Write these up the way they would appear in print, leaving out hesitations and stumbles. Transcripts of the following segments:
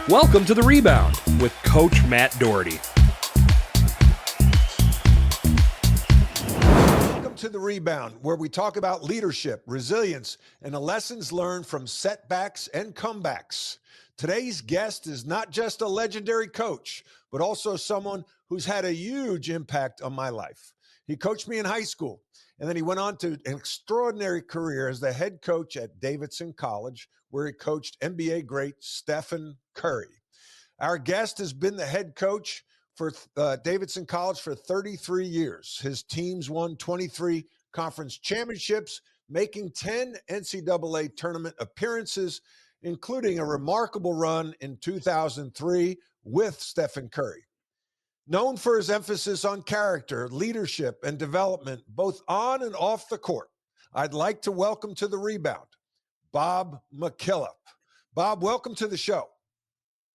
Welcome to The Rebound with Coach Matt Doherty. Welcome to The Rebound, where we talk about leadership, resilience, and the lessons learned from setbacks and comebacks. Today's guest is not just a legendary coach, but also someone who's had a huge impact on my life. He coached me in high school, and then he went on to an extraordinary career as the head coach at Davidson College, where he coached NBA great Stephen Curry. Our guest has been the head coach for Davidson College for 33 years. His teams won 23 conference championships, making 10 NCAA tournament appearances, including a remarkable run in 2003 with Stephen Curry. Known for his emphasis on character, leadership, and development, both on and off the court, I'd like to welcome to The Rebound, Bob McKillop. Bob, welcome to the show.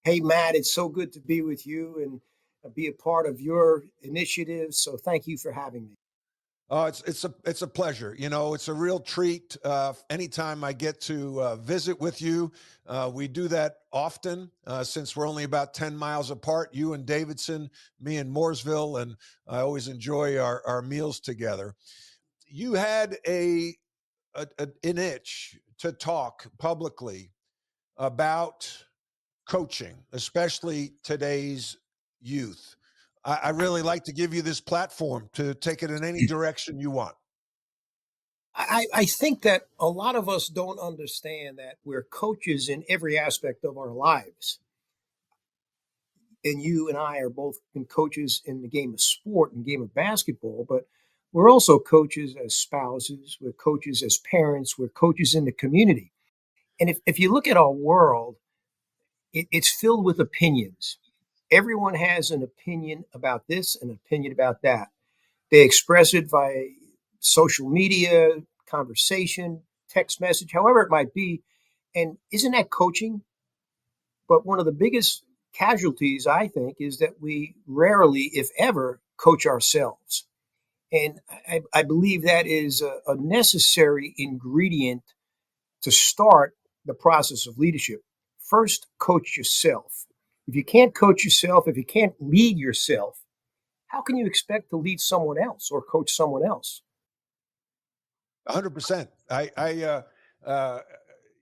Hey, Matt, it's so good to be with you and be a part of your initiative. So thank you for having me. It's a pleasure. You know, it's a real treat. Anytime I get to visit with you, we do that often since we're only about 10 miles apart, you and Davidson, me and Mooresville, and I always enjoy our meals together. You had an itch to talk publicly about coaching, especially today's youth. I really like to give you this platform to take it in any direction you want. I think that a lot of us don't understand that we're coaches in every aspect of our lives. And you and I are both been coaches in the game of sport and game of basketball, but we're also coaches as spouses, we're coaches as parents, we're coaches in the community. And if you look at our world, it's filled with opinions. Everyone has an opinion about this, an opinion about that. They express it via social media, conversation, text message, however it might be. And isn't that coaching? But one of the biggest casualties, I think, is that we rarely, if ever, coach ourselves. And I believe that is a necessary ingredient to start the process of leadership. First, coach yourself. If you can't coach yourself, if you can't lead yourself, how can you expect to lead someone else or coach someone else? 100%.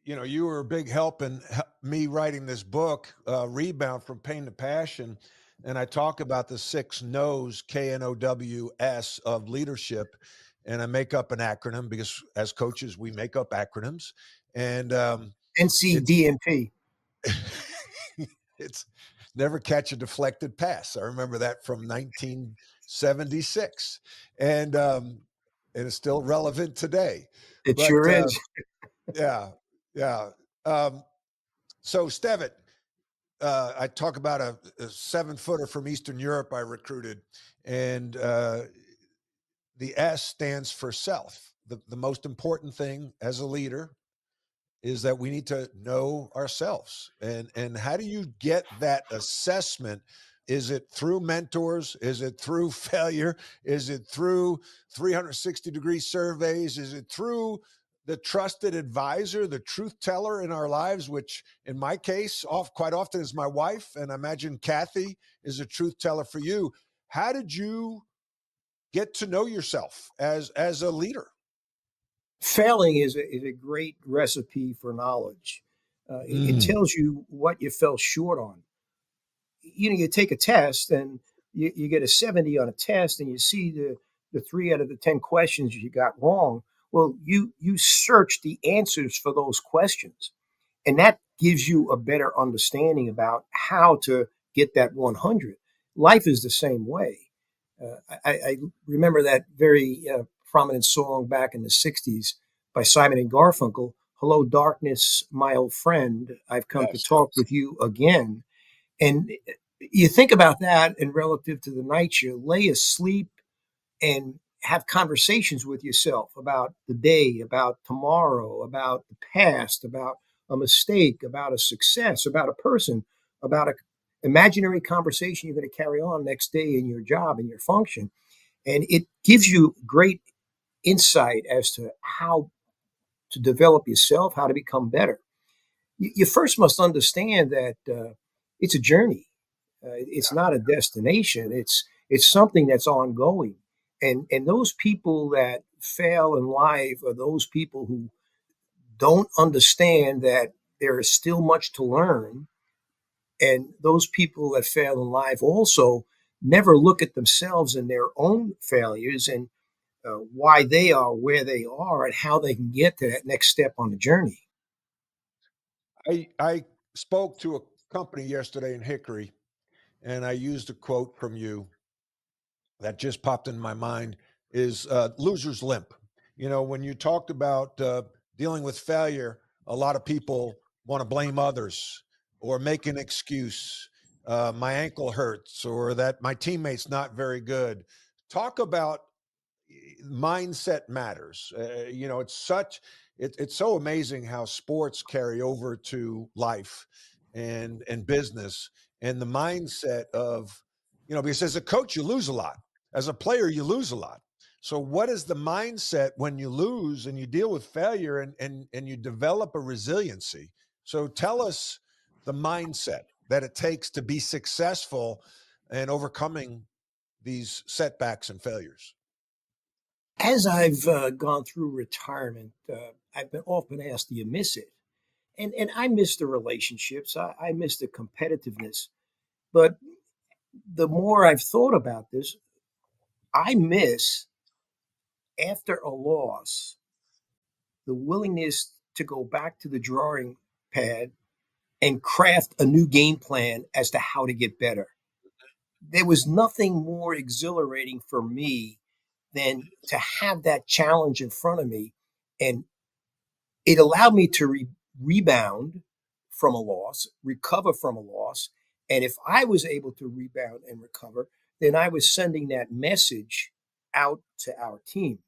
You were a big help in me writing this book, Rebound from Pain to Passion. And I talk about the 6 no's, KNOWS, of leadership. And I make up an acronym because as coaches, we make up acronyms. And NCDMP. It's never catch a deflected pass. I remember that from 1976. And it's still relevant today. It sure is. Yeah. So Stevitt, I talk about a 7-footer from Eastern Europe I recruited, and the S stands for self. The most important thing as a leader is that we need to know ourselves. And how do you get that assessment? Is it through mentors? Is it through failure? Is it through 360-degree surveys? Is it through the trusted advisor, the truth teller in our lives, which in my case, quite often is my wife, and I imagine Kathy is a truth teller for you. How did you get to know yourself as a leader? Failing is a great recipe for knowledge. It tells you what you fell short on. You take a test and you get a 70 on a test and you see the 3 out of the 10 questions you got wrong. Well, you search the answers for those questions, and that gives you a better understanding about how to get that 100. Life is the same way. I remember that very prominent song back in the 60s by Simon and Garfunkel, "Hello, Darkness, My Old Friend. I've come to talk with you again." And you think about that and relative to the night you lay asleep and have conversations with yourself about the day, about tomorrow, about the past, about a mistake, about a success, about a person, about an imaginary conversation you're going to carry on next day in your job and your function. And it gives you great insight as to how to develop yourself, how to become better. You first must understand that it's a journey. It's not a destination. It's something that's ongoing. And those people that fail in life are those people who don't understand that there is still much to learn. And those people that fail in life also never look at themselves and their own failures and why they are where they are and how they can get to that next step on the journey. I spoke to a company yesterday in Hickory, and I used a quote from you that just popped in my mind is loser's limp. You know, when you talked about dealing with failure, a lot of people want to blame others or make an excuse. My ankle hurts, or that my teammate's not very good. Talk about mindset matters. You know, it's so amazing how sports carry over to life and business, and the mindset of, you know, because as a coach you lose a lot, as a player you lose a lot. So what is the mindset when you lose and you deal with failure and you develop a resiliency? So tell us the mindset that it takes to be successful and overcoming these setbacks and failures. As I've gone through retirement, I've been often asked, "Do you miss it?" And I miss the relationships. I miss the competitiveness. But the more I've thought about this, I miss after a loss the willingness to go back to the drawing pad and craft a new game plan as to how to get better. There was nothing more exhilarating for me than to have that challenge in front of me. And it allowed me to rebound from a loss, recover from a loss. And if I was able to rebound and recover, then I was sending that message out to our team.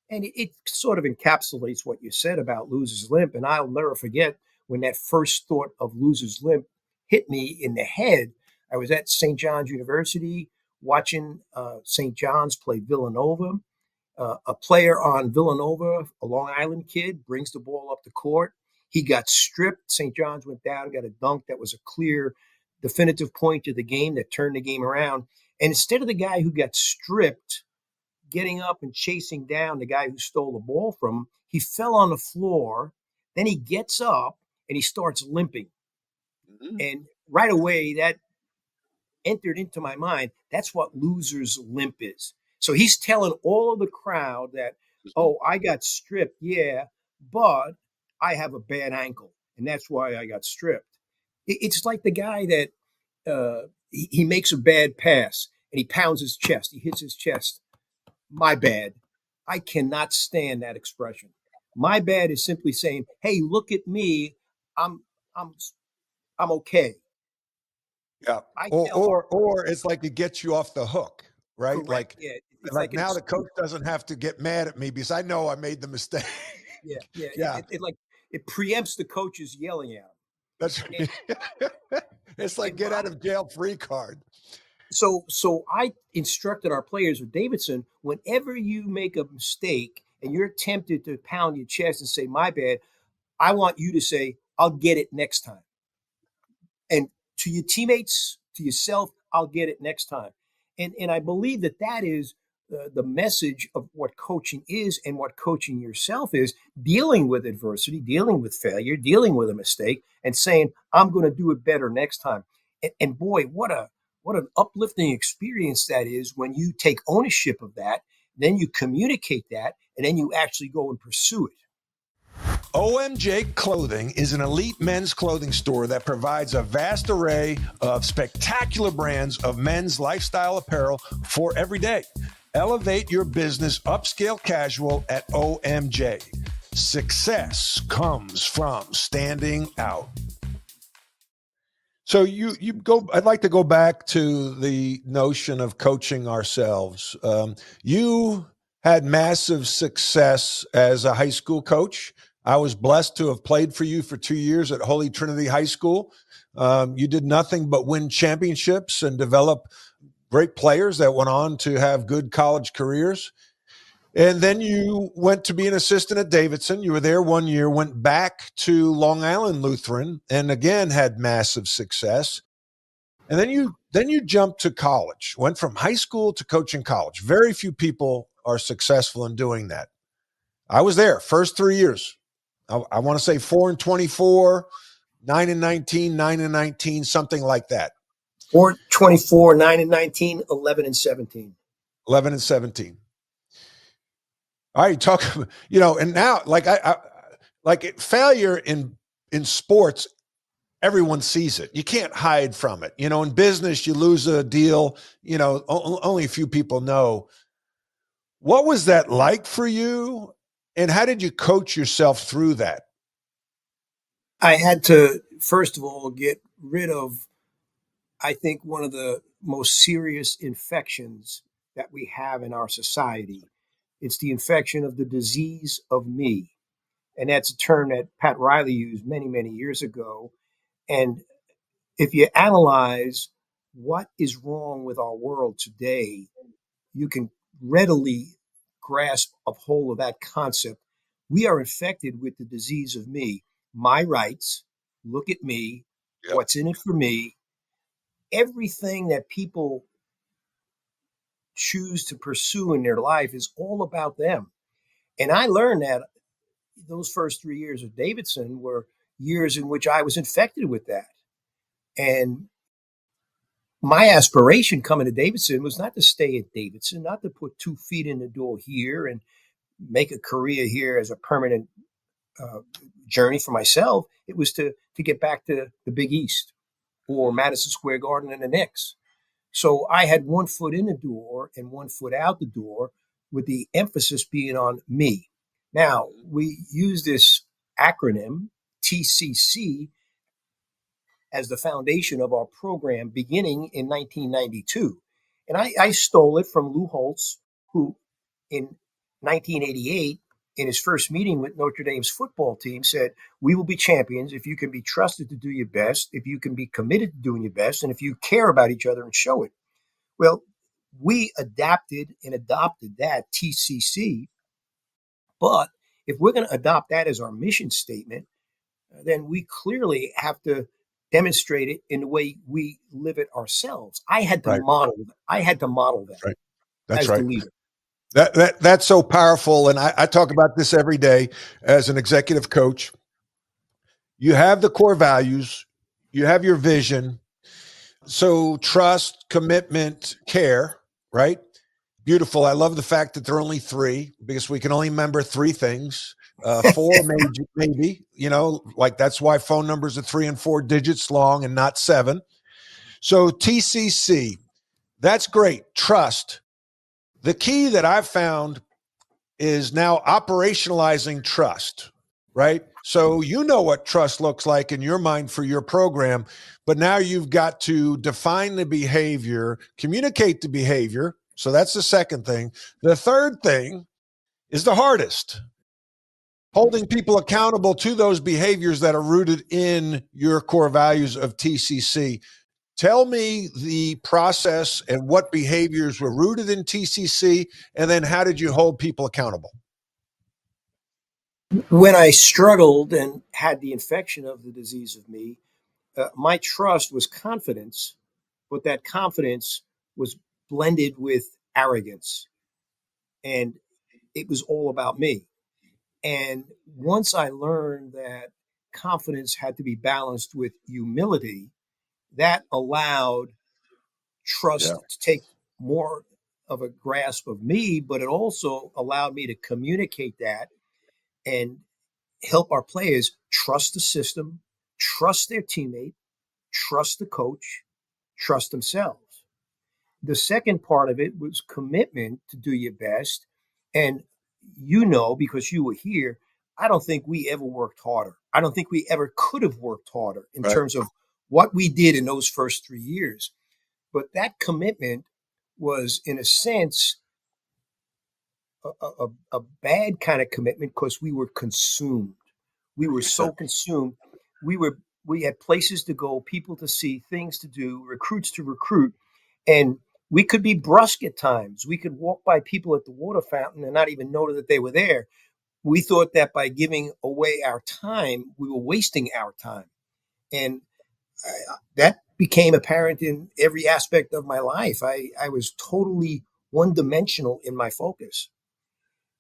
And it sort of encapsulates what you said about loser's limp. And I'll never forget when that first thought of loser's limp hit me in the head. I was at St. John's University watching St. John's play Villanova. A player on Villanova, a Long Island kid, brings the ball up the court. He got stripped. St. John's went down, got a dunk that was a clear, definitive point to the game that turned the game around. And instead of the guy who got stripped getting up and chasing down the guy who stole the ball from him, he fell on the floor. Then he gets up and he starts limping. Mhm. And right away, that entered into my mind. That's what loser's limp is. So he's telling all of the crowd that, oh, I got stripped, yeah, but I have a bad ankle, and that's why I got stripped. It's like the guy that he makes a bad pass and he pounds his chest, he hits his chest. My bad. I cannot stand that expression. My bad is simply saying, "Hey, look at me. I'm I'm I'm okay." Yeah. I Or tell or or it's like it gets you off the hook, right? correct. Yeah, it's Like like an now the excuse. coach doesn't have to get mad at me because I know I made the mistake. Yeah, yeah. Yeah, It like it preempts the coaches yelling at him. that's And it's like and what get I out of jail free card. so I instructed our players with Davidson. Whenever you make a mistake and you're tempted to pound your chest and say, "My bad," I want you to say, "I'll get it next time." And to your teammates, to yourself, I'll get it next time. And I believe that that is the message of what coaching is and what coaching yourself is: dealing with adversity, dealing with failure, dealing with a mistake, and saying, "I'm going to do it better next time." And boy, what an uplifting experience that is when you take ownership of that, then you communicate that, and then you actually go and pursue it. OMJ Clothing is an elite men's clothing store that provides a vast array of spectacular brands of men's lifestyle apparel for every day. Elevate your business upscale casual at OMJ. Success comes from standing out. So you go. I'd like to go back to the notion of coaching ourselves. You had massive success as a high school coach. I was blessed to have played for you for 2 years at Holy Trinity High School. You did nothing but win championships and develop great players that went on to have good college careers. And then you went to be an assistant at Davidson. You were there 1 year, went back to Long Island Lutheran, and again had massive success. And then you jumped to college, went from high school to coaching college. Very few people are successful in doing that. I was there first 3 years. I want to say 4-24, 9-19, 9-19, something like that. 4-24, 9-19, 11-17. 11-17. All right, talk. And now, failure in sports, everyone sees it. You can't hide from it. In business, you lose a deal. Only a few people know. What was that like for you, and how did you coach yourself through that? I had to, first of all, get rid of, I think, one of the most serious infections that we have in our society. It's the infection of the disease of me. And that's a term that Pat Riley used many, many years ago. And if you analyze what is wrong with our world today, you can readily grasp a hold of that concept. We are infected with the disease of me. My rights, look at me, Yep. what's in it for me. Everything that people choose to pursue in their life is all about them. And I learned that those first 3 years of Davidson were years in which I was infected with that. And my aspiration coming to Davidson was not to stay at Davidson, not to put 2 feet in the door here and make a career here as a permanent journey for myself. It was to get back to the Big East or Madison Square Garden and the Knicks. So I had 1 foot in the door and 1 foot out the door, with the emphasis being on me. Now, we use this acronym, TCC, as the foundation of our program beginning in 1992. And I stole it from Lou Holtz, who in 1988, in his first meeting with Notre Dame's football team, said, "We will be champions if you can be trusted to do your best, if you can be committed to doing your best, and if you care about each other and show it." Well, we adapted and adopted that TCC. But if we're going to adopt that as our mission statement, then we clearly have to demonstrate it in the way we live it ourselves. I had to Right. model that. I had to model that Right. That's as right. the leader. That's so powerful. And I talk about this every day as an executive coach. You have the core values, you have your vision. So trust, commitment, care, right? Beautiful. I love the fact that there are only 3, because we can only remember 3 things. 4 maybe, like that's why phone numbers are 3 and 4 digits long and not 7. So TCC, that's great. Trust. The key that I've found is now operationalizing trust, right? So you know what trust looks like in your mind for your program, but now you've got to define the behavior, communicate the behavior. So that's the second thing. The third thing is the hardest: holding people accountable to those behaviors that are rooted in your core values of TCC. Tell me the process and what behaviors were rooted in TCC, and then how did you hold people accountable? When I struggled and had the infection of the disease of me, my trust was confidence, but that confidence was blended with arrogance. And it was all about me. And once I learned that confidence had to be balanced with humility, that allowed Yeah. trust to take more of a grasp of me, but it also allowed me to communicate that and help our players trust the system, trust their teammate, trust the coach, trust themselves. The second part of it was commitment to do your best. And because you were here, I don't think we ever worked harder. I don't think we ever could have worked harder in Right. terms of what we did in those first 3 years. But that commitment was, in a sense, a bad kind of commitment, because we were consumed. We were so consumed. We had places to go, people to see, things to do, recruits to recruit, and we could be brusque at times. We could walk by people at the water fountain and not even know that they were there. We thought that by giving away our time, we were wasting our time, and that became apparent in every aspect of my life. I was totally one-dimensional in my focus.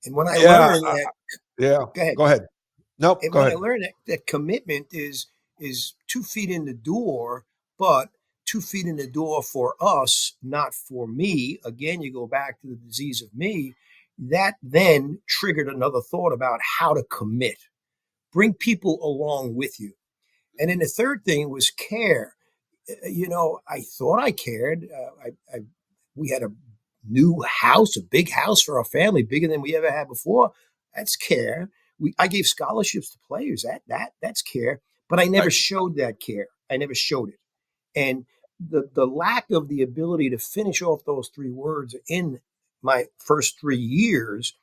And when I Yeah. learned that, Yeah. go ahead. Go ahead. Nope. And Go when I ahead. learned that commitment is 2 feet in the door, but 2 feet in the door for us, not for me. Again, you go back to the disease of me. That then triggered another thought about how to commit, bring people along with you. And then the third thing was care. I thought I cared. We had a new house, a big house for our family, bigger than we ever had before. That's care. I gave scholarships to players. That's care. But I never Right. showed that care. I never showed it. And the lack of the ability to finish off those three words in my first 3 years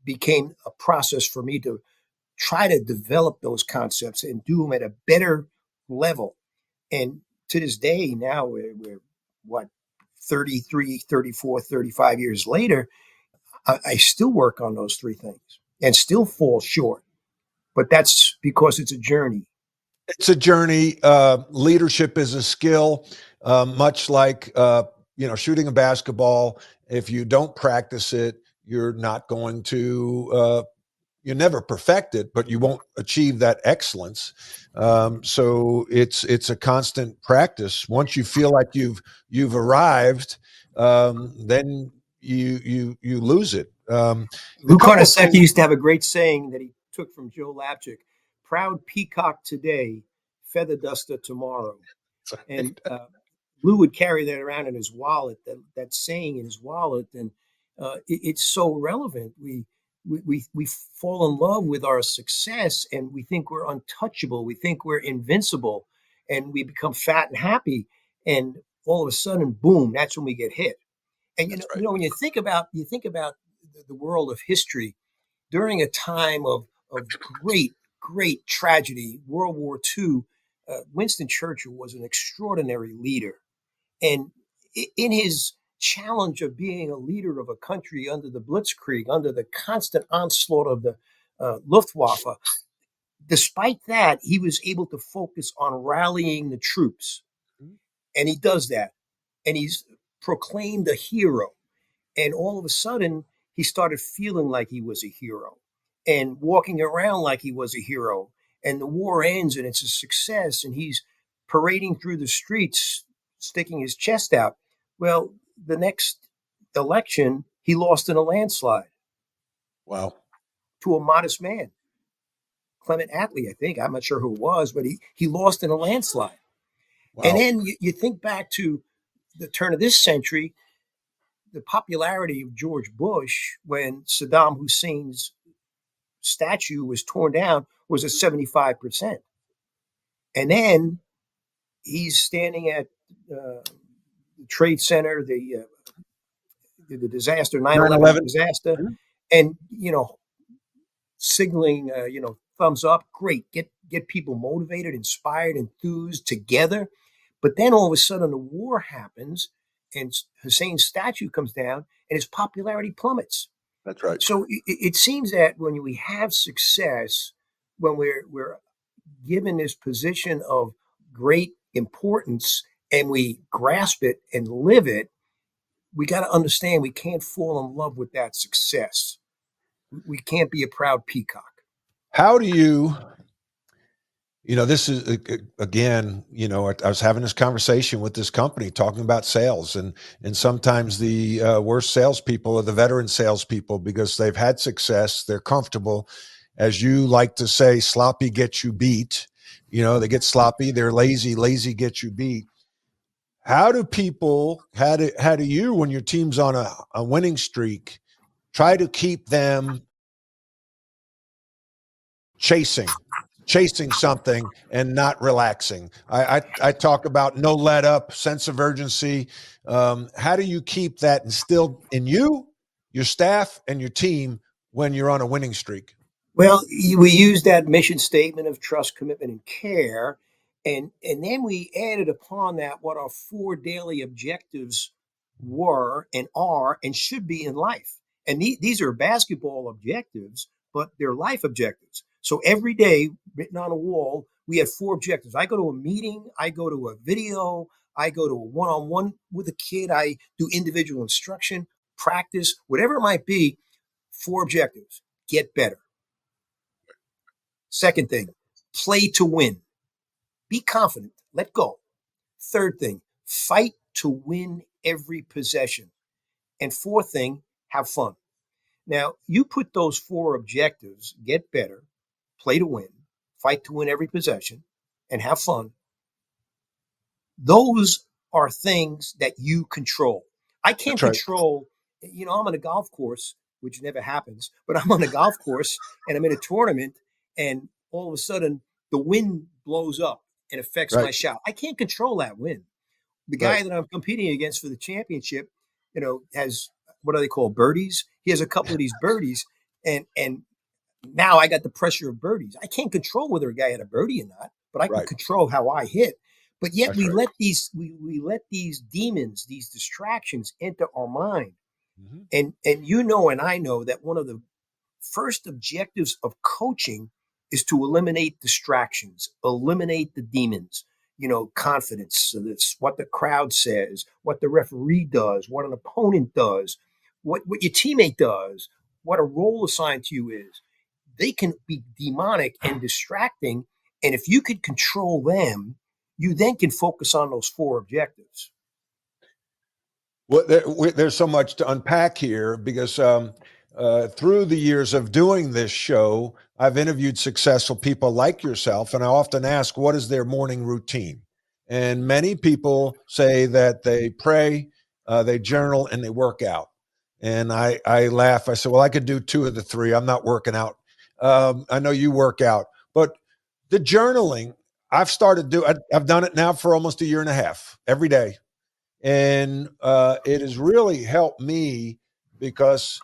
became a process for me to try to develop those concepts and do them at a better level. And to this day, now we're what, 33, 34, 35 years later, I still work on those three things and still fall short. But that's because it's a journey. It's a journey. Leadership is a skill, much like shooting a basketball. If you don't practice it, you're not going to. You never perfect it, but you won't achieve that excellence. So it's a constant practice. Once you feel like you've arrived, then you lose it. A Lou couple of Carnesecchi things. used to have a great saying that he took from Joe Lapchick: proud peacock today, feather duster tomorrow. And Lou would carry that around in his wallet, that saying in his wallet, and it's so relevant. We fall in love with our success, and we think we're untouchable. We think we're invincible, and we become fat and happy. And all of a sudden, boom! That's when we get hit. And That's right. when you think about the world of history during a time of great tragedy, World War II. Winston Churchill was an extraordinary leader, and in his challenge of being a leader of a country under the Blitzkrieg, under the constant onslaught of the Luftwaffe, despite that, he was able to focus on rallying the troops. And he does that. And he's proclaimed a hero. And all of a sudden, he started feeling like he was a hero and walking around like he was a hero. And the war ends and it's a success. And he's parading through the streets, sticking his chest out. Well, the next election, he lost in a landslide Wow. to a modest man, Clement Attlee, I think. I'm not sure who it was, but he lost in a landslide. And Wow. then you think back to the turn of this century, the popularity of George Bush when Saddam Hussein's statue was torn down was at 75%. And then he's standing at the Trade Center, the disaster, 9/11 9/11. disaster, and, signaling, thumbs up. Great. Get people motivated, inspired, enthused together. But then all of a sudden the war happens and Hussein's statue comes down and his popularity plummets. That's right. So it seems that when we have success, when we're given this position of great importance and we grasp it and live it, we got to understand we can't fall in love with that success. We can't be a proud peacock. How do you, this is again, I was having this conversation with this company talking about sales, and sometimes the worst salespeople are the veteran salespeople because they've had success, they're comfortable, as you like to say, sloppy gets you beat. They get sloppy, they're lazy, lazy gets you beat. How do you, when your team's on a winning streak, try to keep them chasing something and not relaxing? I talk about no let up, sense of urgency. How do you keep that instilled in you, your staff, and your team when you're on a winning streak? Well, we use that mission statement of trust, commitment, and care, and then we added upon that what our four daily objectives were and are and should be in life. And these are basketball objectives, but they're life objectives. So every day, written on a wall, we had 4 objectives. I go to a meeting, I go to a video, I go to a one-on-one with a kid, I do individual instruction, practice, whatever it might be. 4 objectives. Get better. Second thing, play to win. Be confident. Let go. Third thing, fight to win every possession. And fourth thing, have fun. Now, you put those 4 objectives, get better, play to win, fight to win every possession, and have fun. Those are things that you control. I can't control, I'm on a golf course, which never happens, but I'm on a golf course and I'm in a tournament and all of a sudden the wind blows up and affects my shot. I can't control that wind. The guy that I'm competing against for the championship, has, what do they call, birdies? He has a couple of these birdies and now I got the pressure of birdies. I can't control whether a guy had a birdie or not, but I can control how I hit. But yet we let these demons, these distractions enter our mind. Mm-hmm. And and I know that one of the first objectives of coaching is to eliminate distractions, eliminate the demons, confidence. So that's what the crowd says, what the referee does, what an opponent does, what your teammate does, what a role assigned to you is. They can be demonic and distracting. And if you could control them, you then can focus on those 4 objectives. Well, there's so much to unpack here because through the years of doing this show, I've interviewed successful people like yourself, and I often ask, what is their morning routine? And many people say that they pray, they journal, and they work out. And I laugh. I say, well, I could do 2 of the 3. I'm not working out. I know you work out, but the journaling, I've done it now for almost a year and a half, every day. And it has really helped me because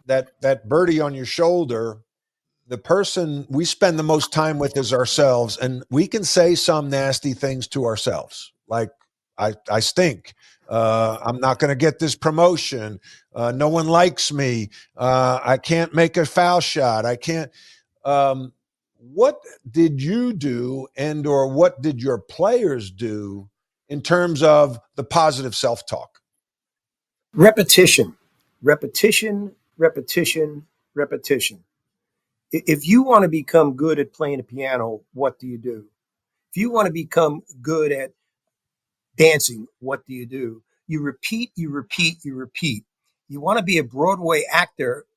that birdie on your shoulder, the person we spend the most time with is ourselves. And we can say some nasty things to ourselves, like, I stink. I'm not going to get this promotion. No one likes me. I can't make a foul shot. I can't. What did you do, or what did your players do in terms of the positive self-talk? Repetition, repetition, repetition, repetition. If you want to become good at playing the piano, what do you do? If you want to become good at dancing, what do? You repeat, you repeat, you repeat. You want to be a Broadway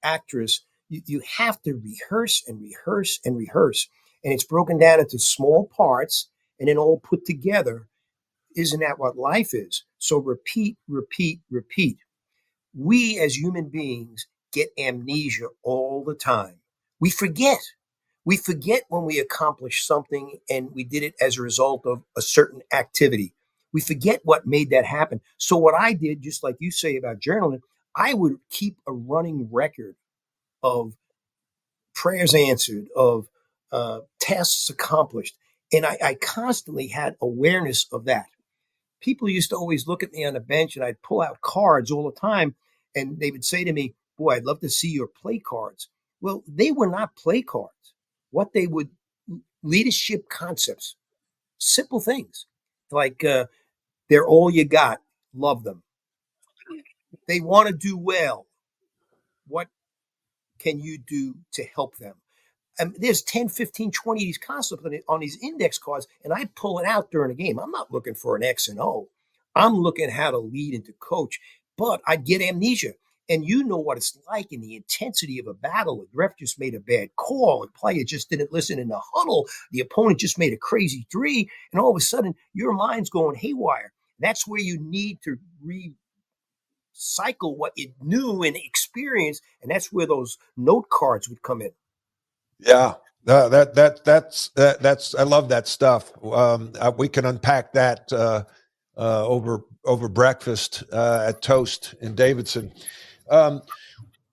actress, you have to rehearse and rehearse and rehearse. And it's broken down into small parts and then all put together. Isn't that what life is? So repeat, repeat, repeat. We as human beings get amnesia all the time. We forget. We forget when we accomplish something and we did it as a result of a certain activity. We forget what made that happen. So what I did, just like you say about journaling, I would keep a running record of prayers answered, of tasks accomplished. And I constantly had awareness of that. People used to always look at me on the bench and I'd pull out cards all the time. And they would say to me, boy, I'd love to see your play cards. Well, they were not play cards. What they would, leadership concepts, simple things like they're all you got. Love them. They want to do well. What can you do to help them? There's 10, 15, 20 of these concepts on these index cards, and I pull it out during a game. I'm not looking for an X and O. I'm looking at how to lead and to coach, but I get amnesia. And you know what it's like in the intensity of a battle. The ref just made a bad call. The player just didn't listen in the huddle. The opponent just made a crazy 3. And all of a sudden, your mind's going haywire. That's where you need to recycle what you knew and experienced. And that's where those note cards would come in. Yeah, that's I love that stuff. We can unpack that over breakfast at Toast in Davidson.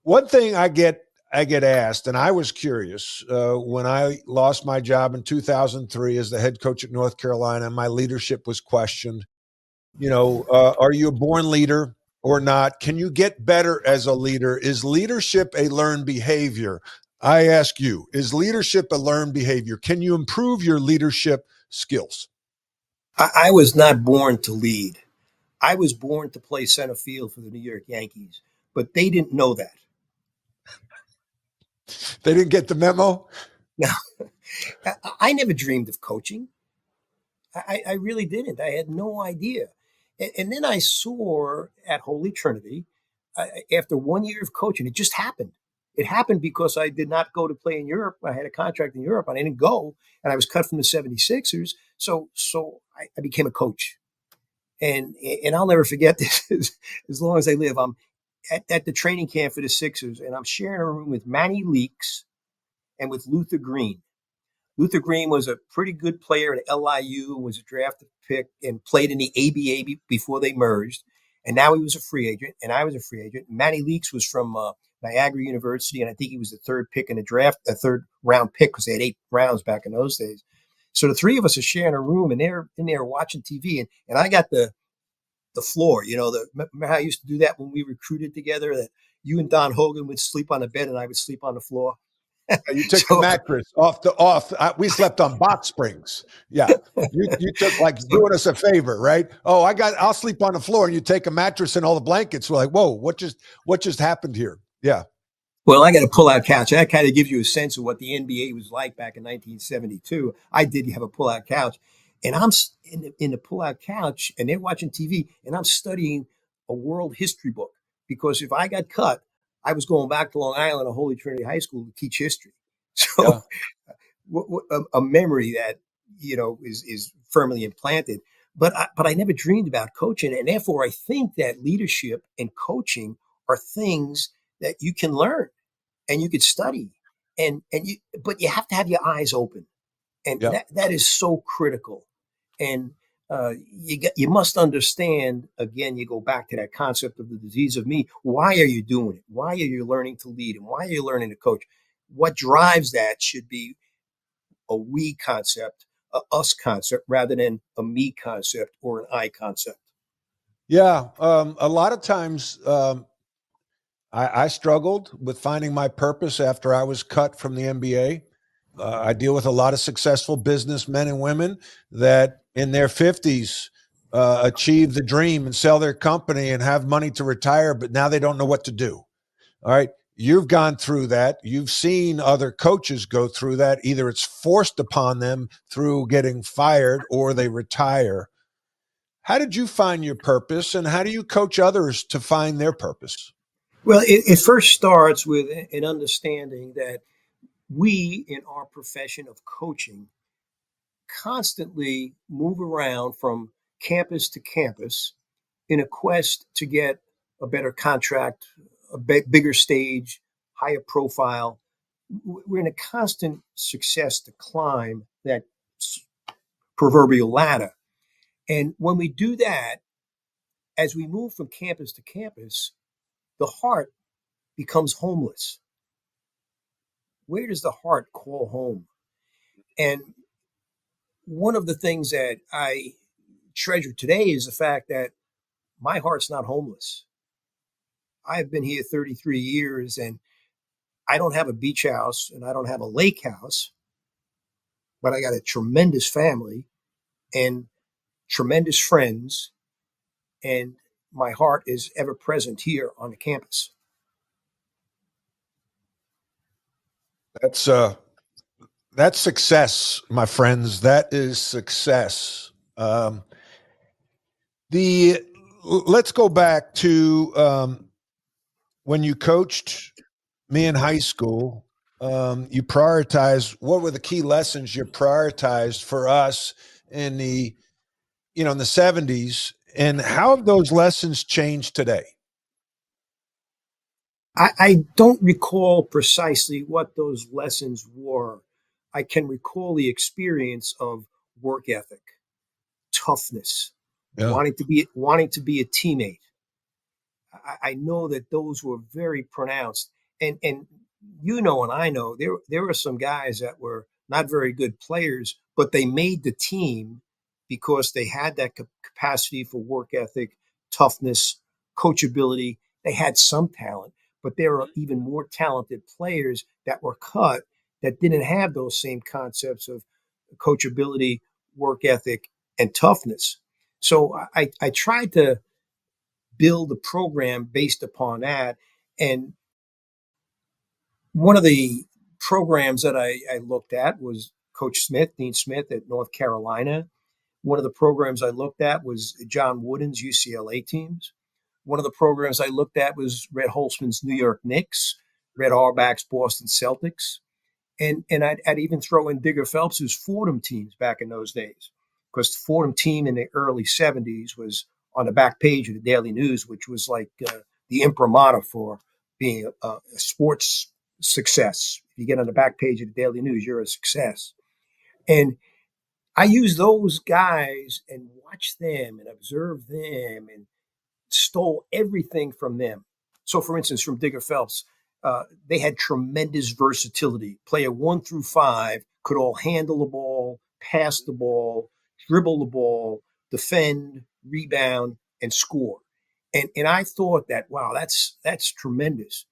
One thing I get asked, and I was curious when I lost my job in 2003 as the head coach at North Carolina. My leadership was questioned. Are you a born leader or not? Can you get better as a leader? Is leadership a learned behavior? I ask you, is leadership a learned behavior? Can you improve your leadership skills? I was not born to lead. I was born to play center field for the New York Yankees, but they didn't know that. They didn't get the memo? Now, I never dreamed of coaching. I really didn't. I had no idea. And then I saw at Holy Trinity, after 1 year of coaching, it just happened. It happened because I did not go to play in Europe. I had a contract in Europe and I didn't go, and I was cut from the 76ers. So I became a coach. And I'll never forget this as long as I live. I'm at the training camp for the Sixers, and I'm sharing a room with Manny Leaks and with Luther Green. Luther Green was a pretty good player at LIU, was a drafted pick, and played in the ABA before they merged. And now he was a free agent, and I was a free agent. Manny Leaks was from Niagara University, and I think he was the third pick in the draft, a third round pick, because they had 8 rounds back in those days. So the three of us are sharing a room, and they're in there watching TV, and I got the floor. Remember how I used to do that when we recruited together? That you and Don Hogan would sleep on the bed, and I would sleep on the floor. You took the mattress off. We slept on box springs. Yeah. You took like doing us a favor, right? Oh, I'll sleep on the floor, and you take a mattress and all the blankets. We're like, whoa, what just happened here? Yeah. Well, I got a pull-out couch. That kind of gives you a sense of what the NBA was like back in 1972. I did have a pull-out couch, and I'm in the pull-out couch, and they're watching TV, and I'm studying a world history book, because if I got cut, I was going back to Long Island or Holy Trinity High School to teach history. So a memory that is firmly implanted. But I never dreamed about coaching, and therefore I think that leadership and coaching are things that you can learn and you could study, but you have to have your eyes open, and that is so critical. And you must understand, again, you go back to that concept of the disease of me. Why are you doing it? Why are you learning to lead, and why are you learning to coach? What drives that should be a we concept, a us concept, rather than a me concept or an I concept. Yeah. A lot of times I struggled with finding my purpose after I was cut from the NBA. I deal with a lot of successful businessmen and women that in their 50s achieve the dream and sell their company and have money to retire, but now they don't know what to do. All right. You've gone through that. You've seen other coaches go through that. Either it's forced upon them through getting fired or they retire. How did you find your purpose, and how do you coach others to find their purpose? Well, it first starts with an understanding that we, in our profession of coaching, constantly move around from campus to campus in a quest to get a better contract, a bigger stage, higher profile. We're in a constant success to climb that proverbial ladder. And when we do that, as we move from campus to campus, the heart becomes homeless. Where does the heart call home? And one of the things that I treasure today is the fact that my heart's not homeless. I've been here 33 years, and I don't have a beach house and I don't have a lake house, but I got a tremendous family and tremendous friends, and my heart is ever present here on the campus. That's success, my friends. That is success. Let's go back to when you coached me in high school. You prioritized. What were the key lessons you prioritized for us in the in the 70s, and how have those lessons changed today? I don't recall precisely what those lessons were. I can recall the experience of work ethic, toughness, Yeah. wanting to be a teammate. I know that those were very pronounced, and and I know there were some guys that were not very good players, but they made the team because they had that capacity for work ethic, toughness, coachability. They had some talent, but there are even more talented players that were cut that didn't have those same concepts of coachability, work ethic, and toughness. So I tried to build a program based upon that. And one of the programs that I looked at was Coach Smith, Dean Smith at North Carolina. One of the programs I looked at was John Wooden's UCLA teams. One of the programs I looked at was Red Holzman's New York Knicks, Red Auerbach's Boston Celtics. And I'd even throw in Digger Phelps's Fordham teams back in those days, because the Fordham team in the early 70s was on the back page of the Daily News, which was like the imprimatur for being a sports success. If you get on the back page of the Daily News, you're a success. And I use those guys and watch them and observe them and stole everything from them. So, for instance, from Digger Phelps, they had tremendous versatility. Player 1 through 5 could all handle the ball, pass the ball, dribble the ball, defend, rebound, and score. And I thought that, wow, that's tremendous.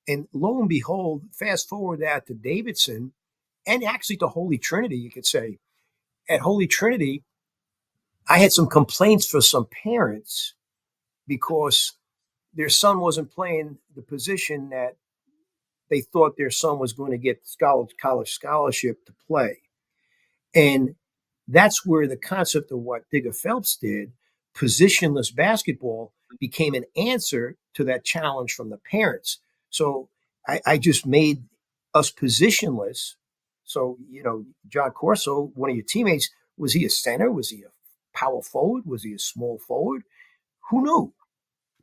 And lo and behold, fast forward that to Davidson, and actually to Holy Trinity, you could say. At Holy Trinity, I had some complaints for some parents because their son wasn't playing the position that they thought their son was going to get college scholarship to play. And that's where the concept of what Digger Phelps did, positionless basketball, became an answer to that challenge from the parents. So I just made us positionless. So, John Corso, one of your teammates, was he a center? Was he a power forward? Was he a small forward? Who knew?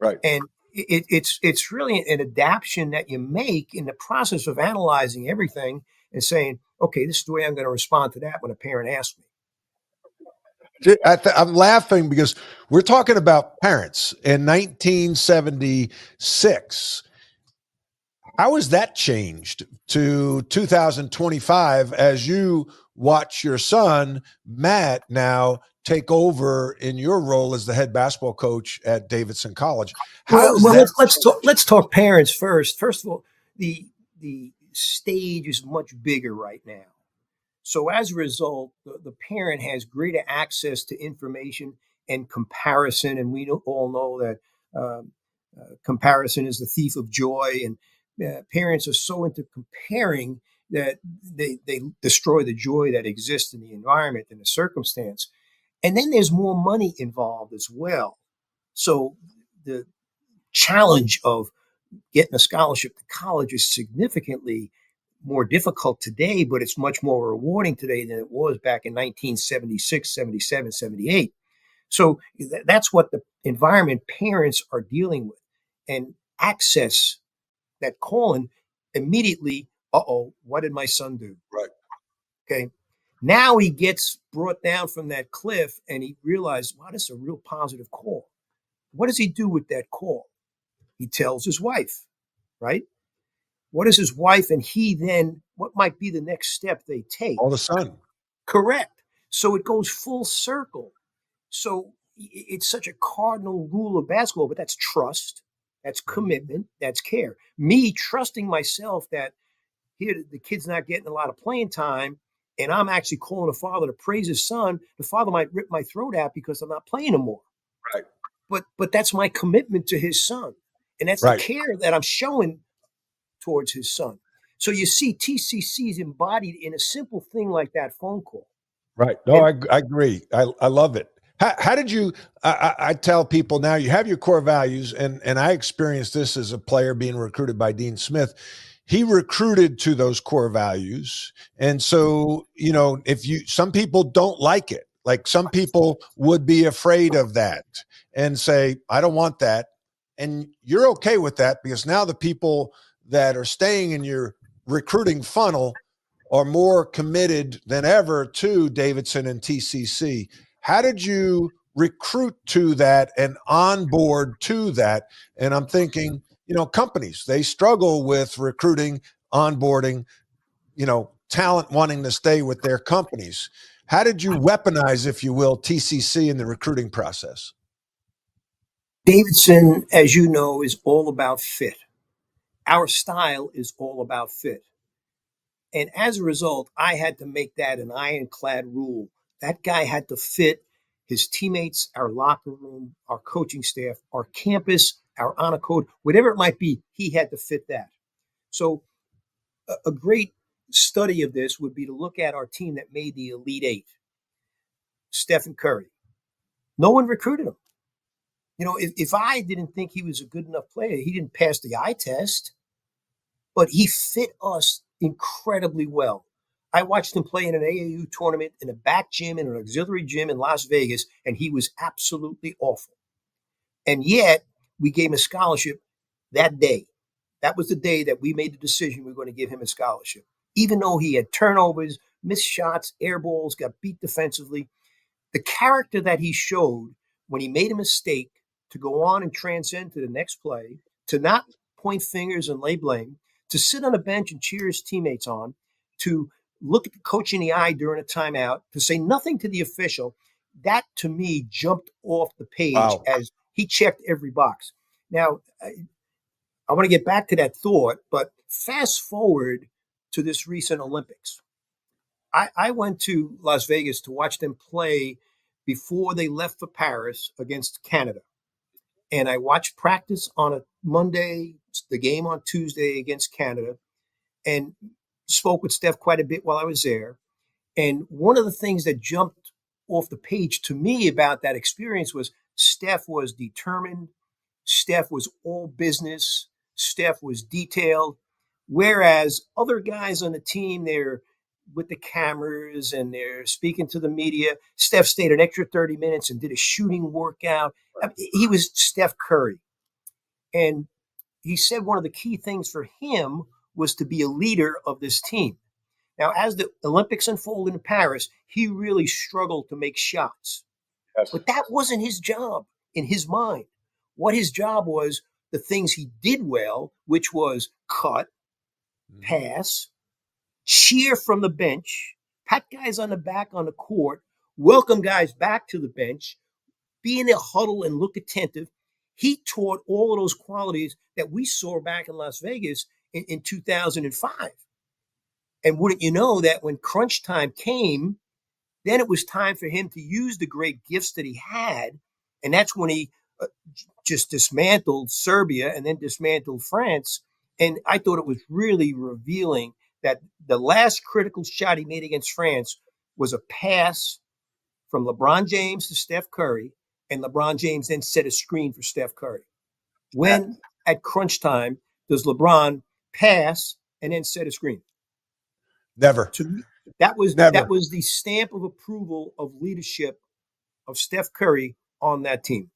Right. And it's really an adaptation that you make in the process of analyzing everything and saying, okay, this is the way I'm going to respond to that when a parent asks me. I'm laughing because we're talking about parents in 1976. How has that changed to 2025 as you watch your son, Matt, now take over in your role as the head basketball coach at Davidson College? Let's talk parents first. First of all, the stage is much bigger right now. So as a result, the parent has greater access to information and comparison. And we all know that comparison is the thief of joy. And parents are so into comparing that they destroy the joy that exists in the environment and the circumstance. And then there's more money involved as well. So the challenge of getting a scholarship to college is significantly more difficult today, but it's much more rewarding today than it was back in 1976, 77, 78. So that's what the environment parents are dealing with. And access that calling immediately, what did my son do? Right. Okay. Now he gets brought down from that cliff and he realized, wow, this is a real positive call. What does he do with that call? He tells his wife, right? What is his wife and he then, what might be the next step they take? All of a sudden. Correct. So it goes full circle. So it's such a cardinal rule of basketball, but that's trust, that's commitment, that's care. Me trusting myself that here the kid's not getting a lot of playing time, and I'm actually calling the father to praise his son. The father might rip my throat out because I'm not playing him more. Right. But that's my commitment to his son. And that's right. the care that I'm showing towards his son. So you see TCC is embodied in a simple thing like that phone call. Right. No, I agree. I love it. How did you, I tell people now you have your core values, and I experienced this as a player being recruited by Dean Smith. He recruited to those core values. And so, some people don't like it. Like some people would be afraid of that and say, I don't want that. And you're okay with that because now the people that are staying in your recruiting funnel are more committed than ever to Davidson and TCC. How did you recruit to that and onboard to that? And I'm thinking, companies, they struggle with recruiting, onboarding, talent wanting to stay with their companies. How did you weaponize, if you will, TCC in the recruiting process? Davidson, as you know, is all about fit. Our style is all about fit. And as a result, I had to make that an ironclad rule. That guy had to fit his teammates, our locker room, our coaching staff, our campus, our honor code, whatever it might be, he had to fit that. So a great study of this would be to look at our team that made the Elite Eight. Stephen Curry. No one recruited him. If I didn't think he was a good enough player, he didn't pass the eye test, but he fit us incredibly well. I watched him play in an AAU tournament in a back gym in an auxiliary gym in Las Vegas, and he was absolutely awful. And yet, we gave him a scholarship that day. That was the day that we made the decision we were going to give him a scholarship. Even though he had turnovers, missed shots, air balls, got beat defensively, the character that he showed when he made a mistake to go on and transcend to the next play, to not point fingers and lay blame, to sit on a bench and cheer his teammates on, to look at the coach in the eye during a timeout, to say nothing to the official, that to me jumped off the page as he checked every box. Now, I want to get back to that thought, but fast forward to this recent Olympics. I went to Las Vegas to watch them play before they left for Paris against Canada. And I watched practice on a Monday, the game on Tuesday against Canada, and spoke with Steph quite a bit while I was there. And one of the things that jumped off the page to me about that experience was Steph was determined. Steph was all business. Steph was detailed. Whereas other guys on the team, they're with the cameras and they're speaking to the media. Steph stayed an extra 30 minutes and did a shooting workout. I mean, he was Steph Curry. And he said one of the key things for him was to be a leader of this team. Now, as the Olympics unfolded in Paris, he really struggled to make shots. Yes. But that wasn't his job in his mind. What his job was, the things he did well, which was cut, pass, cheer from the bench, pat guys on the back on the court, welcome guys back to the bench, be in a huddle and look attentive. He taught all of those qualities that we saw back in Las Vegas in 2005. And wouldn't you know that when crunch time came, then it was time for him to use the great gifts that he had. And that's when he just dismantled Serbia and then dismantled France. And I thought it was really revealing that the last critical shot he made against France was a pass from LeBron James to Steph Curry, and LeBron James then set a screen for Steph Curry. When at crunch time does LeBron pass and then set a screen? Never. To me, that was the stamp of approval of leadership of Steph Curry on that team.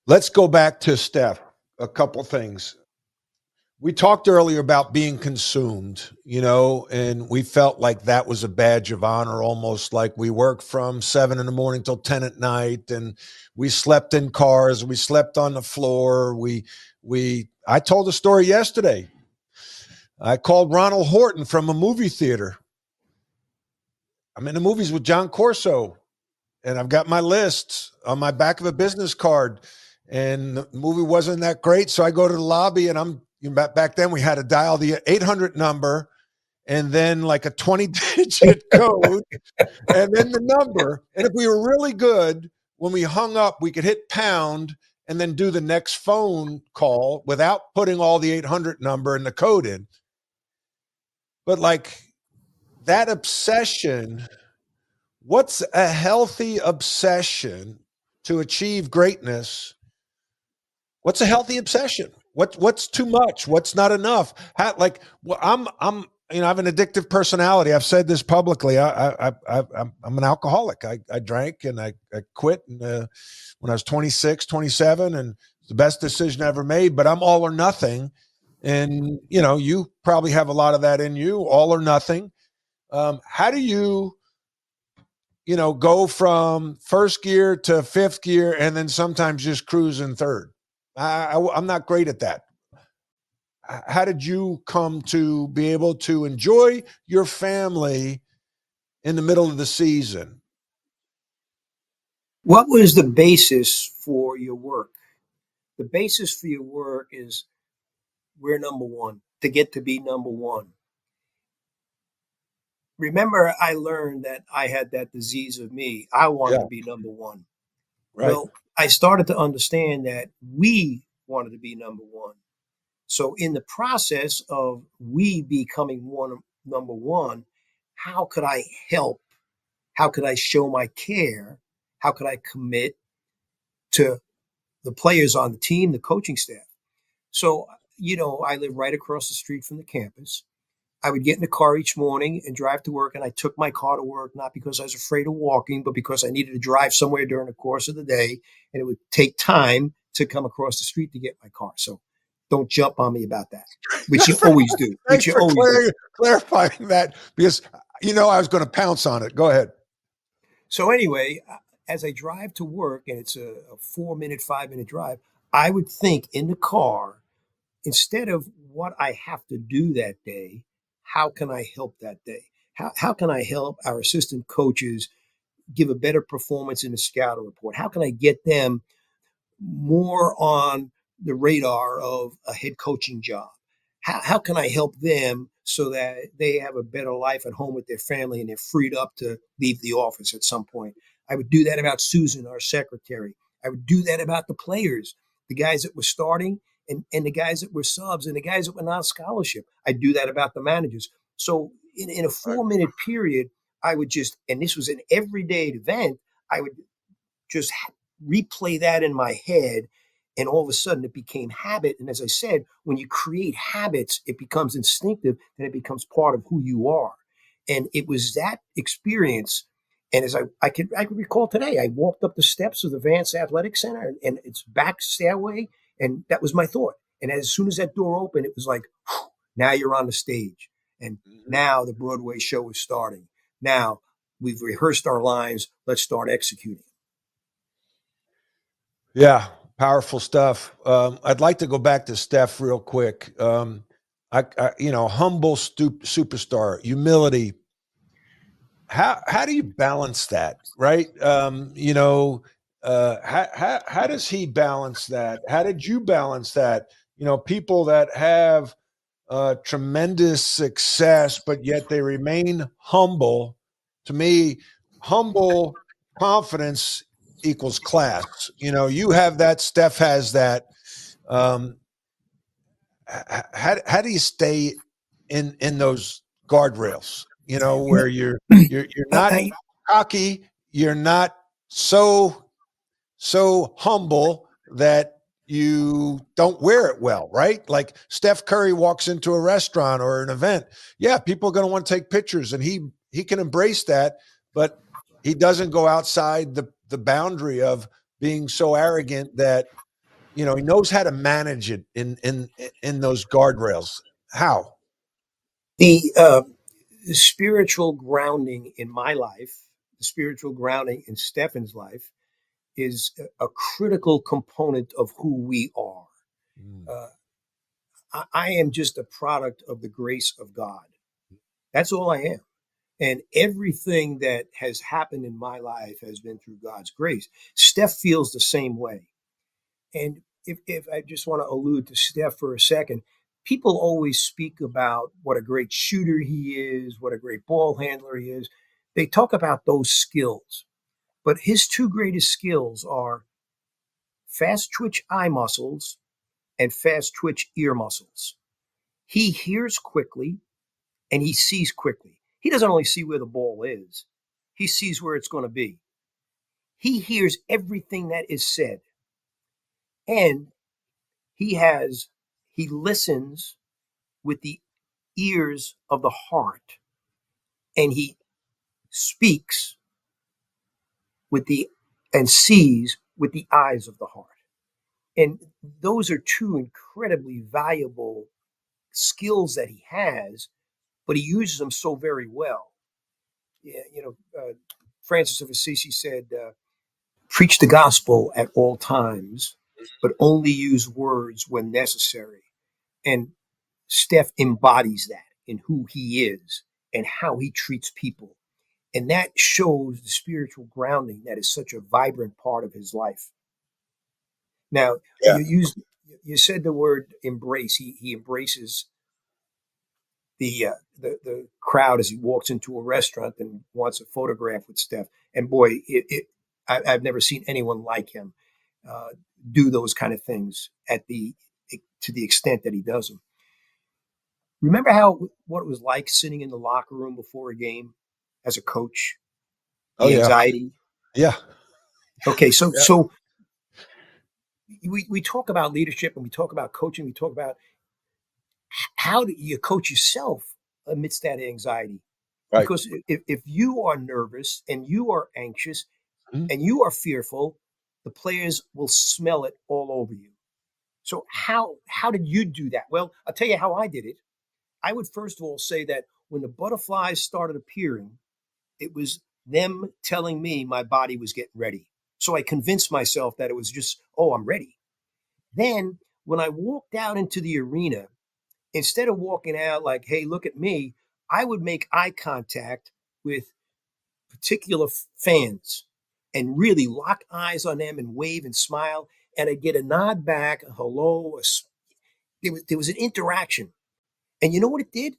Let's go back to Steph. A couple things. We talked earlier about being consumed, and we felt like that was a badge of honor, almost like we worked from 7 a.m. till 10 p.m. and we slept in cars, we slept on the floor. I told a story yesterday. I called Ronald Horton from a movie theater. I'm in the movies with John Corso, and I've got my list on my back of a business card, and the movie wasn't that great. So I go to the lobby, and back then we had to dial the 800 number and then like a 20-digit code and then the number. And if we were really good, when we hung up, we could hit pound and then do the next phone call without putting all the 800 number and the code in. But like that obsession, what's a healthy obsession to achieve greatness? What's a healthy obsession? What's too much? What's not enough? I'm I have an addictive personality. I've said this publicly. I'm an alcoholic. I drank and I quit when I was 26, 27, and it's the best decision I ever made. But I'm all or nothing, and you probably have a lot of that in you, all or nothing. How do you go from first gear to fifth gear and then sometimes just cruise in third? I'm not great at that. How did you come to be able to enjoy your family in the middle of the season? What was the basis for your work? The basis for your work is we're number one, to get to be number one. remember, I learned that I had that disease of me. I wanted Yeah. to be number one. Right. Well, I started to understand that we wanted to be number one. So, in the process of we becoming number one, how could I help? How could I show my care? How could I commit to the players on the team, the coaching staff? So, I live right across the street from the campus. I would get in the car each morning and drive to work. And I took my car to work, not because I was afraid of walking, but because I needed to drive somewhere during the course of the day. And it would take time to come across the street to get my car. So don't jump on me about that, which you always do, which Thanks you for always do. clarifying that, because I was going to pounce on it. Go ahead. So anyway, as I drive to work, and it's a 4 minute, 5 minute drive, I would think in the car, instead of what I have to do that day, how can I help that day? How can I help our assistant coaches give a better performance in the scouting report? How can I get them more on the radar of a head coaching job? How can I help them so that they have a better life at home with their family and they're freed up to leave the office at some point? I would do that about Susan, our secretary. I would do that about the players, the guys that were starting and the guys that were subs and the guys that were not scholarship. I do that about the managers. So in a Right. 4 minute period, I would just, and this was an everyday event, I would just replay that in my head. And all of a sudden it became habit. And as I said, when you create habits, it becomes instinctive and it becomes part of who you are. And it was that experience. And as I could recall today, I walked up the steps of the Vance Athletic Center and its back stairway. And that was my thought. And as soon as that door opened, it was like, whew, now you're on the stage. And Mhm. now the Broadway show is starting. Now we've rehearsed our lines. Let's start executing. Yeah, powerful stuff. I'd like to go back to Steph real quick. Humble, superstar, humility. How do you balance that, right? How does he balance that? How did you balance that? People that have tremendous success, but yet they remain humble. To me, humble confidence equals class. You have that. Steph has that. Um, how do you stay in those guardrails? Where you're not I, cocky, you're not so humble that you don't wear it well, right? Like Steph Curry walks into a restaurant or an event. Yeah, people are going to want to take pictures, and he can embrace that, but he doesn't go outside the boundary of being so arrogant that he knows how to manage it in those guardrails. How? the spiritual grounding in my life, the spiritual grounding in Stefan's life, is a critical component of who we are. Mm. Uh, I am just a product of the grace of God. That's all I am. And everything that has happened in my life has been through God's grace. Steph feels the same way. And if I just want to allude to Steph for a second, people always speak about what a great shooter he is, what a great ball handler he is. They talk about those skills, but his two greatest skills are fast twitch eye muscles and fast twitch ear muscles. He hears quickly and he sees quickly. He doesn't only see where the ball is, he sees where it's going to be. He hears everything that is said. And he listens with the ears of the heart and he speaks with the and sees with the eyes of the heart. And those are two incredibly valuable skills that he has, but he uses them so very well. Yeah, Francis of Assisi said, preach the gospel at all times, but only use words when necessary. And Steph embodies that in who he is and how he treats people. And that shows the spiritual grounding that is such a vibrant part of his life. Now, Yeah. you said the word embrace. He embraces the crowd as he walks into a restaurant and wants a photograph with Steph. And boy, I've never seen anyone like him do those kind of things to the extent that he does them. Remember what it was like sitting in the locker room before a game as a coach? Oh, The yeah. anxiety. Yeah. Okay, so Yeah. so we talk about leadership and we talk about coaching. We talk about how do you coach yourself amidst that anxiety? Right. Because if you are nervous and you are anxious Mhm. and you are fearful, the players will smell it all over you. So how did you do that? Well, I'll tell you how I did it. I would first of all say that when the butterflies started appearing, it was them telling me my body was getting ready. So I convinced myself that it was just, oh, I'm ready. Then when I walked out into the arena, instead of walking out like, hey, look at me, I would make eye contact with particular fans and really lock eyes on them and wave and smile. And I'd get a nod back, a hello. There was an interaction. And you know what it did?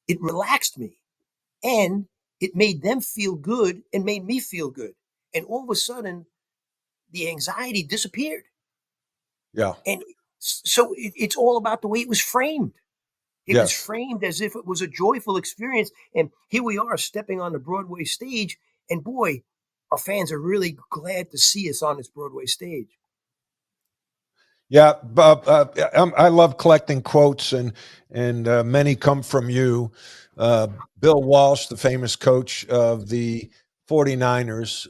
It relaxed me and it made them feel good and made me feel good. And all of a sudden, the anxiety disappeared. Yeah. And so it's all about the way it was framed. It was Yes. framed as if it was a joyful experience. And here we are stepping on the Broadway stage. And boy, our fans are really glad to see us on this Broadway stage. Yeah, I love collecting quotes, and many come from you. Bill Walsh, the famous coach of the 49ers,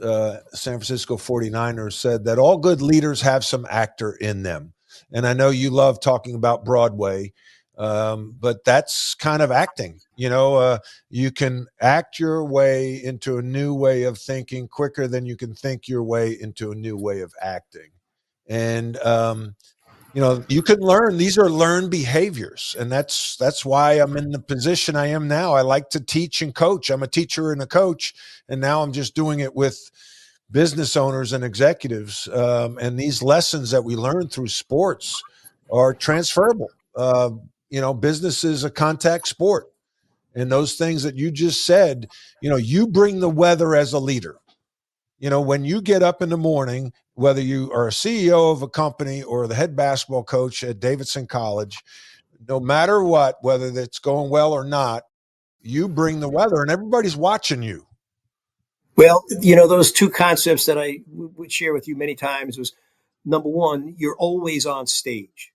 San Francisco 49ers, said that all good leaders have some actor in them. And I know you love talking about Broadway, but that's kind of acting. You can act your way into a new way of thinking quicker than you can think your way into a new way of acting. And you can learn. These are learned behaviors, and that's why I'm in the position I am now. I like to teach and coach. I'm a teacher and a coach, and now I'm just doing it with business owners and executives. And these lessons that we learn through sports are transferable. Business is a contact sport, and those things that you just said, you bring the weather as a leader. When you get up in the morning, whether you are a CEO of a company or the head basketball coach at Davidson College, no matter what, whether it's going well or not, you bring the weather and everybody's watching you. Well, those two concepts that I would share with you many times was number one, you're always on stage.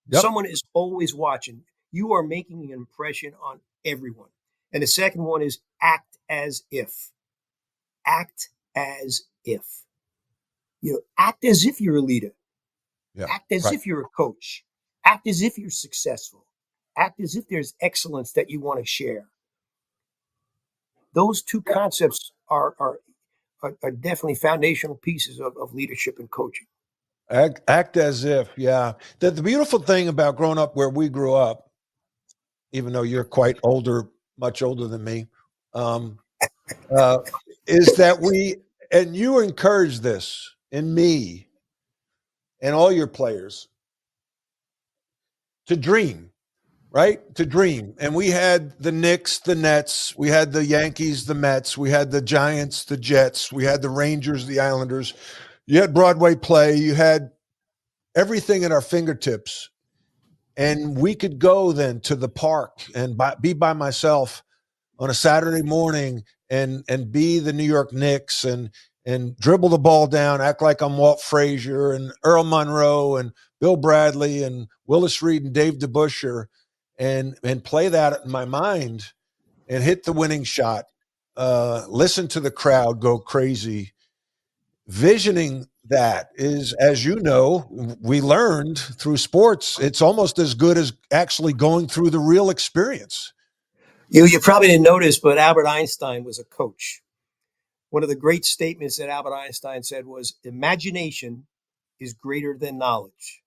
Yep. Someone is always watching. You are making an impression on everyone. And the second one is act as if. Act as if. Act as if you're a leader. Yeah. Act as Right. if you're a coach. Act as if you're successful. Act as if there's excellence that you want to share. Those two concepts are definitely foundational pieces of leadership and coaching. Act as if. Yeah. The beautiful thing about growing up where we grew up, even though you're quite older, much older than me, um, uh, is that and you encourage this in me and all your players to dream, right? To dream. And we had the Knicks, the Nets, we had the Yankees, the Mets, we had the Giants, the Jets, we had the Rangers, the Islanders. You had Broadway play, you had everything at our fingertips. And we could go then to the park and be by myself on a Saturday morning and be the New York Knicks and dribble the ball down, act like I'm Walt Frazier and Earl Monroe and Bill Bradley and Willis Reed and Dave DeBusschere and play that in my mind and hit the winning shot. Listen to the crowd go crazy. Visioning that is, as you know, we learned through sports, it's almost as good as actually going through the real experience. You probably didn't notice, but Albert Einstein was a coach. One of the great statements that Albert Einstein said was, imagination is greater than knowledge.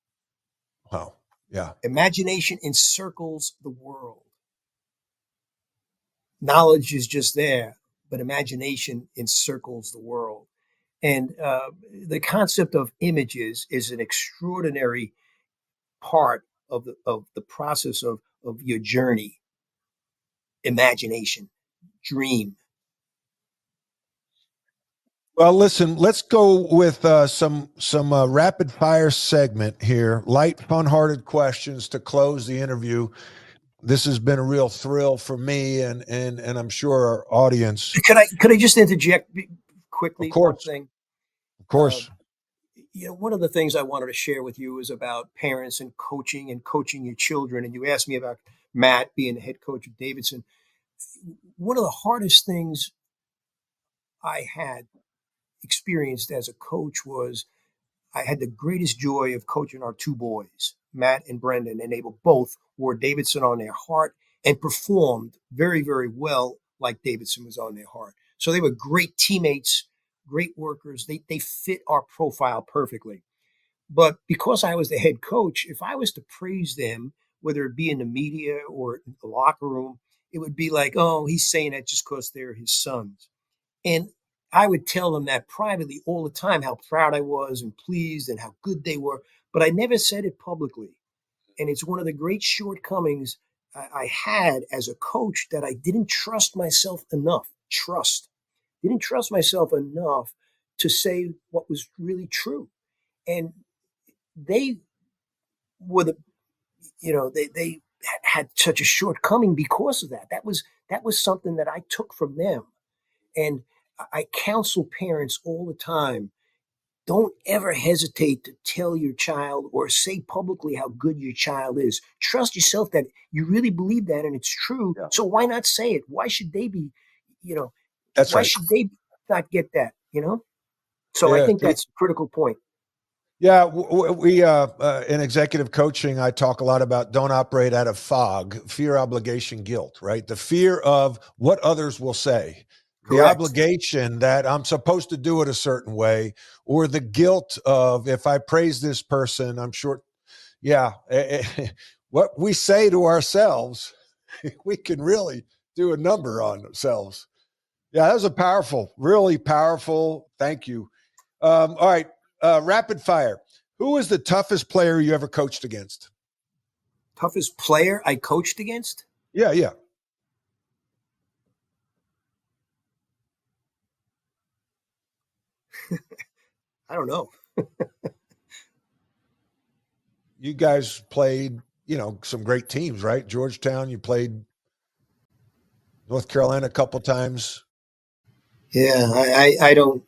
Wow. Yeah. Imagination encircles the world. Knowledge is just there, but imagination encircles the world. And the concept of images is an extraordinary part of the process of your journey. imagination, dream. Well, listen, let's go with some rapid fire segment here. Light, fun-hearted questions to close the interview. This has been a real thrill for me and I'm sure our audience. Could I just interject Of quickly one course. thing? Of Uh, course. one of the things I wanted to share with you is about parents and coaching your children. And you asked me about Matt being the head coach of Davidson. One of the hardest things I had experienced as a coach was I had the greatest joy of coaching our two boys, Matt and Brendan, and they both wore Davidson on their heart and performed very, very well like Davidson was on their heart. So they were great teammates, great workers. They fit our profile perfectly. But because I was the head coach, if I was to praise them, whether it be in the media or in the locker room, it would be like, oh, he's saying that just because they're his sons. And I would tell them that privately all the time, how proud I was and pleased and how good they were. But I never said it publicly. And it's one of the great shortcomings I had as a coach, that I didn't trust myself enough. Didn't trust myself enough to say what was really true. And they were they had such a shortcoming because of that. That was something that I took from them. And I counsel parents all the time: don't ever hesitate to tell your child or say publicly how good your child is. Trust yourself that you really believe that and it's true. Yeah. So why not say it? Why should they be, That's why right. should they not get that? So I Yeah. think that's a critical point. Yeah, we in executive coaching, I talk a lot about don't operate out of fog, fear, obligation, guilt, right? The fear of what others will say, the Correct. obligation that I'm supposed to do it a certain way, or the guilt of if I praise this person, I'm sure. Yeah, what we say to ourselves, we can really do a number on ourselves. Yeah, that was a powerful, really powerful. Thank you. All right, rapid fire. Who was the toughest player you ever coached against? Toughest player I coached against? Yeah, yeah. I don't know. You guys played, some great teams, right? Georgetown, you played North Carolina a couple times. Yeah, I don't.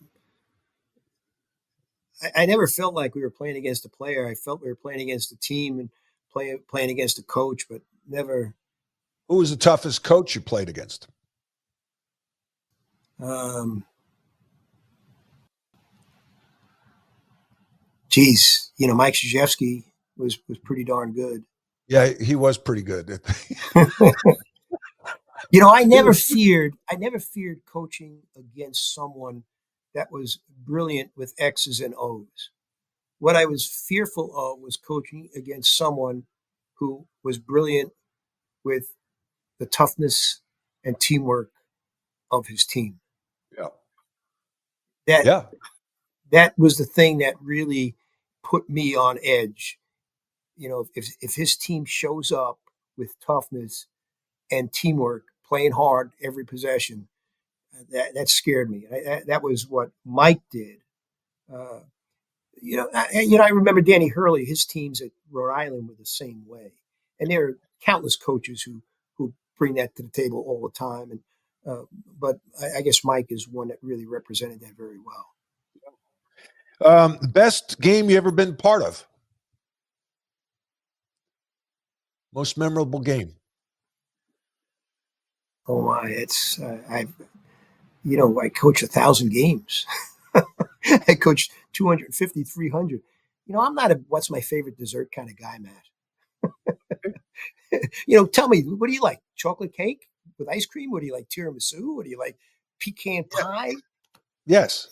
I never felt like we were playing against a player. I felt we were playing against a team and playing against a coach, but never. Who was the toughest coach you played against? Um, Geez, Mike Krzyzewski was pretty darn good. Yeah, he was pretty good. I never feared coaching against someone that was brilliant with X's and O's. What I was fearful of was coaching against someone who was brilliant with the toughness and teamwork of his team. Yeah. That Yeah. that was the thing that really put me on edge. If his team shows up with toughness and teamwork, playing hard every possession, that scared me. That was what Mike did. Uh, I remember Danny Hurley. His teams at Rhode Island were the same way, and there are countless coaches who bring that to the table all the time. And but I guess Mike is one that really represented that very well. Best game you ever been part of? Most memorable game? Oh my! I coach 1,000 games. I coached 250, 300. I'm not a what's my favorite dessert kind of guy, Matt. Tell me, what do you like? Chocolate cake with ice cream? What do you like? Tiramisu? What do you like? Pecan Yeah. pie? Yes.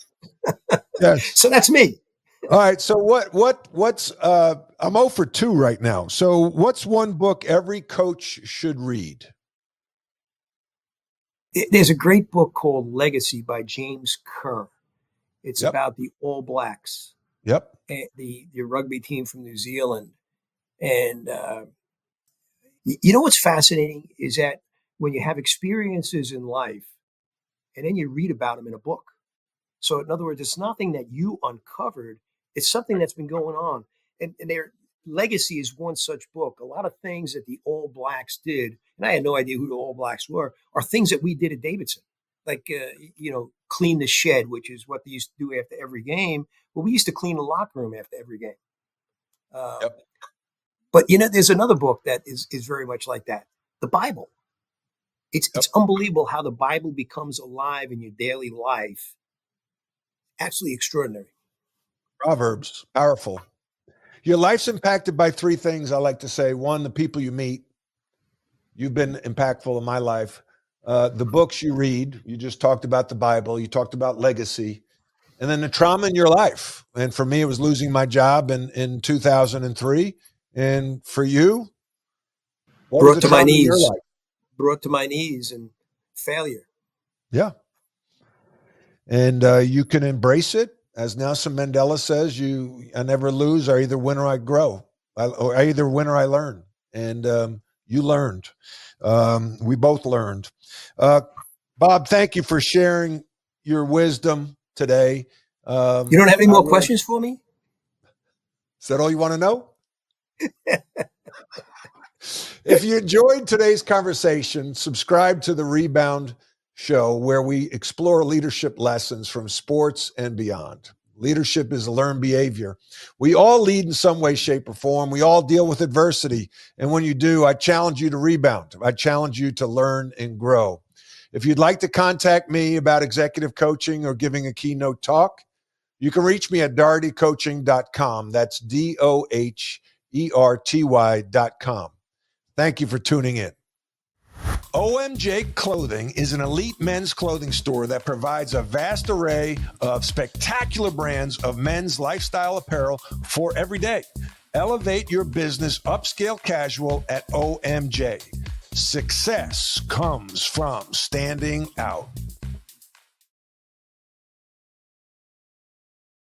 Yes. So that's me. All right. So what's I'm 0 for 2 right now. So what's one book every coach should read? There's a great book called Legacy by James Kerr. It's Yep. about the All Blacks, Yep. the rugby team from New Zealand. And you know what's fascinating is that when you have experiences in life and then you read about them in a book. So in other words, it's nothing that you uncovered. It's something that's been going on. And their legacy is one such book. A lot of things that the All Blacks did, and I had no idea who the All Blacks were, are things that we did at Davidson. Like, clean the shed, which is what they used to do after every game. Well, we used to clean the locker room after every game. Yep. But, there's another book that is very much like that. The Bible. It's unbelievable how the Bible becomes alive in your daily life. Absolutely extraordinary. Proverbs, powerful. Your life's impacted by three things I like to say. One, the people you meet. You've been impactful in my life. The books you read. You just talked about the Bible. You talked about legacy. And then the trauma in your life. And for me, it was losing my job in 2003. And for you, what was the trauma in your life? Brought to my knees and failure. Yeah. And you can embrace it. As Nelson Mandela says, I never lose. I either win or I grow. I either win or I learn. And you learned. We both learned. Bob, thank you for sharing your wisdom today. You don't have any more questions for me? Is that all you want to know? If you enjoyed today's conversation, subscribe to the Rebound Show, where we explore leadership lessons from sports and beyond. Leadership is a learned behavior. We all lead in some way, shape, or form. We all deal with adversity. And when you do, I challenge you to rebound. I challenge you to learn and grow. If you'd like to contact me about executive coaching or giving a keynote talk, you can reach me at dohertycoaching.com. That's DOHERTY.com. Thank you for tuning in. OMJ Clothing is an elite men's clothing store that provides a vast array of spectacular brands of men's lifestyle apparel for every day. Elevate your business upscale casual at OMJ. Success comes from standing out.